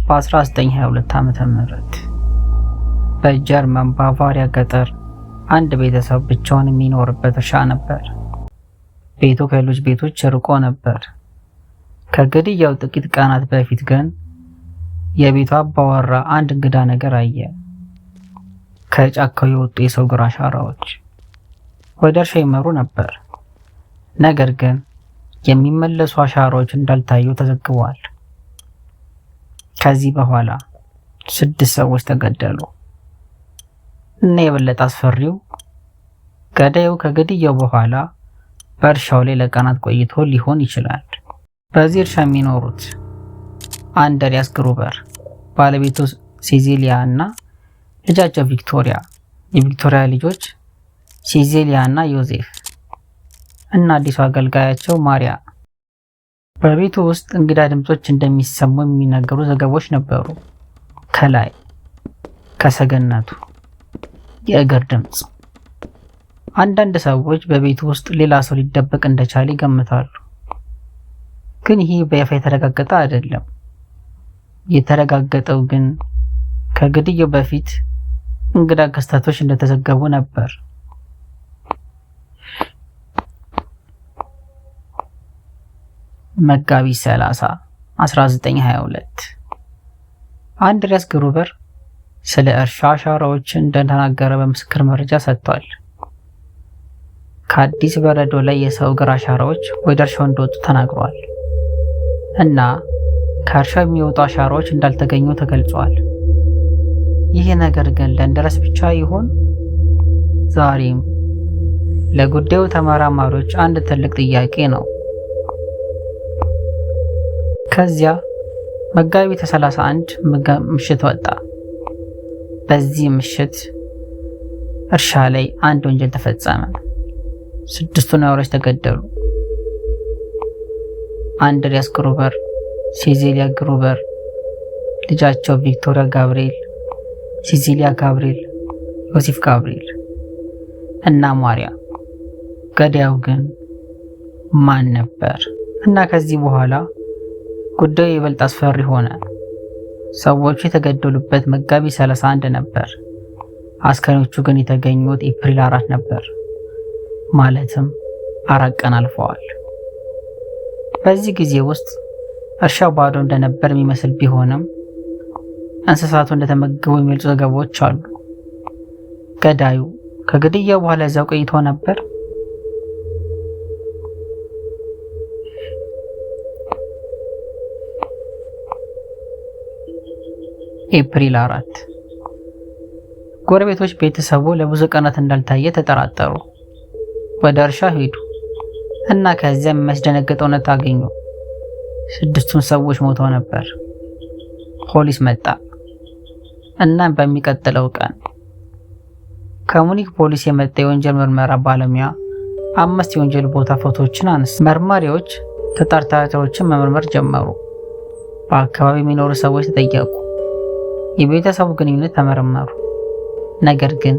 በ1922 ዓመተ ምህረት በጀርመን ባቫሪያ ገጠር አንድ ቤተሰብ ብቻውን የሚኖርበት እርሻ ነበር። ቤቱ ከሌሎች ቤቶች ርቆ ነበር። ከግድያው ጥቂት ቀናት በፊት ግን የቤቱ አባወራ አንድ እንግዳ ነገር አየ። ከጫካው የወጡ የሰው እግር አሻራዎች ወደ እርሻ ይመሩ ነበር። ነገር ግን የሚመለሱ አሻራዎች እንዳልታዩ ተዘግበዋል። ከዚህ በኋላ 6 ሰዎች ተገደሉ እና የበለጠ አስፈሪው ገዳዩ ከግድያው በኋላ በእርሻው ላይ ለቀናት ቆይቶ ሊሆን ይችላል። በዚህ እርሻ የሚኖሩት አንድሪያስ ግሩበር፣ ባለቤቱ ሲዚሊያ እና ልጃቸው ቪክቶሪያ፣ የቪክቶሪያ ልጆች ሲዚሊያ እና ዮሴፍ እና አዲሱ አገልጋያቸው ማሪያ። በቤቱ ውስጥ እንግዳ ድምጾች እንደሚሰሙ የሚናገሩ ዘገቦች ነበሩ። ከላይ ከሰገነቱ የእግር ድምጽ። አንዳንድ ሰዎች በቤቱ ውስጥ ሌላ ሰው ሊደበቅ እንደቻለ ይገምታሉ። ግን ይህ በይፋ የተረጋገጠ አይደለም። የተረጋገጠው ግን ከግድያው በፊት እንግዳ ክስተቶች እንደተዘገቡ ነበር። መጋቢት 30 1922 አንድሪያስ ግሩበር ስለ እርሻ አሻራዎች እንደተናገረ በምስክር መረጃ ሰጥቷል። ከአዲስ በረዶ ላይ የሰው እግር አሻራዎች ወደ እርሻው እንደወጡ ተናግሯል እና ከእርሻው የሚወጡ አሻራዎች እንዳልተገኙ ተገልጿል። ይህ ነገር ግን ለአንድሪያስ ብቻ ይሆን? ዛሬም ለጉዳዩ ተመራማሪዎች አንድ ትልቅ ጥያቄ ነው። ከዚያ መጋቢት 31 ምሽት ወጣ። በዚህ ምሽት እርሻ ላይ አንድ ወንጀል ተፈጸመ። 6 ነዋሪዎች ተገደሉ። አንድሪያስ ግሩበር፣ ሲዚሊያ ግሩበር፣ ልጃቸው ቪክቶሪያ ጋብርኤል፣ ሲዚሊያ ጋብርኤል፣ ዮሴፍ ጋብርኤል እና ማሪያ። ገዳዩ ግን ማን ነበር? እና ከዚህ በኋላ ጉዳዩ ይበልጥ አስፈሪ ሆነ። ሰዎቹ የተገደሉበት መጋቢት 31 ነበር። አስከሬኖቹ ግን የተገኙት ኤፕሪል 4 ነበር። ማለትም 4 ቀን አልፈዋል። በዚህ ጊዜ ውስጥ እርሻው ባዶ እንደነበር የሚመስል ቢሆንም እንስሳቱ እንደተመገቡ የሚገልጹ ዘገባዎች አሉ። ገዳዩ ከግድያው በኋላ እዚያው ቆይቶ ነበር። ኤፕሪል 4 ጎረቤቶች ቤተሰቡ ለብዙ ቀናት እንዳልታየ ተጠራጠሩ። ወደ እርሻ ሄዱ እና ከዚያ የሚያስደነግጥ እውነት አገኙ። 6 ሰዎች ሞተው ነበር። ፖሊስ መጣ እና በሚቀጥለው ቀን ከሙኒክ ፖሊስ የመጣ የወንጀል ምርመራ ባለሙያ 5 የወንጀል ቦታ ፎቶዎችን አነሳ። መርማሪዎች ተጠርጣሪዎችን መመርመር ጀመሩ። በአካባቢው የሚኖሩ ሰዎች ተጠየቁ። የቤተሰቡ ግንኙነት ተመረመሩ። ነገር ግን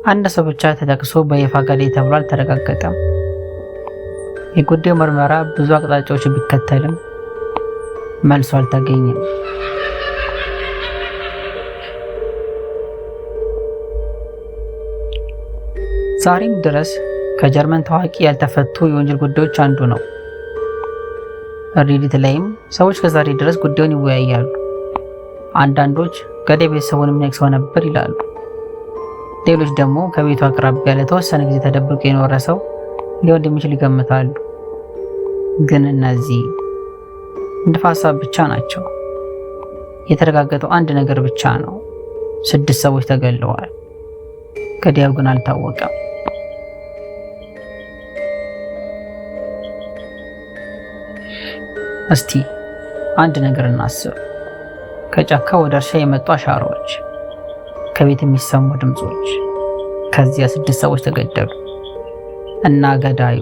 አንድ ሰው ብቻ ተጠቅሶ በይፋ ገዳይ ተብሎ አልተረጋገጠም። የጉዳዩ ምርመራ ብዙ አቅጣጫዎች ቢከተልም መልሶ አልተገኘም። ዛሬም ድረስ ከጀርመን ታዋቂ ያልተፈቱ የወንጀል ጉዳዮች አንዱ ነው። ሬዲት ላይም ሰዎች ከዛሬ ድረስ ጉዳዩን ይወያያሉ። አንዳንዶች ገዳይ ቤተሰቡን የሚያውቅ ሰው ነበር ይላሉ። ሌሎች ደግሞ ከቤቱ አቅራቢያ ለተወሰነ ጊዜ ተደብቆ የኖረ ሰው ሊሆን እንደሚችል ይገምታሉ። ግን እነዚህ ንድፈ ሐሳብ ብቻ ናቸው። የተረጋገጠው አንድ ነገር ብቻ ነው። 6 ሰዎች ተገድለዋል። ገዳዩ ግን አልታወቀም። እስቲ አንድ ነገር እናስብ። ከጫካ ወደ እርሻ የመጡ አሻራዎች፣ ከቤት የሚሰሙ ድምጾች፣ ከዚያ 6 ሰዎች ተገደሉ እና ገዳዩ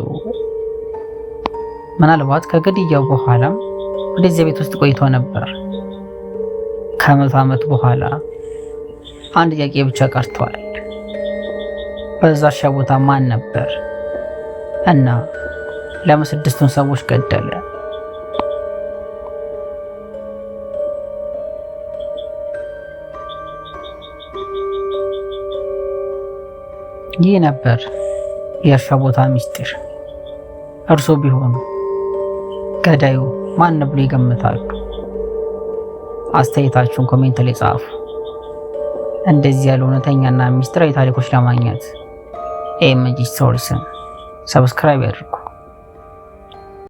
ምናልባት ከግድያው በኋላም ወደዚያ ቤት ውስጥ ቆይቶ ነበር። ከ100 ዓመት በኋላ አንድ ጥያቄ ብቻ ቀርቷል። በዛ እርሻ ቦታ ማን ነበር እና ለምን 6ቱን ሰዎች ገደለ? ይህ ነበር የእርሻ ቦታ ሚስጥር። እርሶ ቢሆኑ ገዳዩ ማን ብሎ ይገምታሉ? አስተያየታችሁን ኮሜንት ላይ ጻፉ። እንደዚህ ያሉ እውነተኛና ሚስጥራዊ ታሪኮች ለማግኘት ኤምጂ ስቶሪስን ሰብስክራይብ ያድርጉ።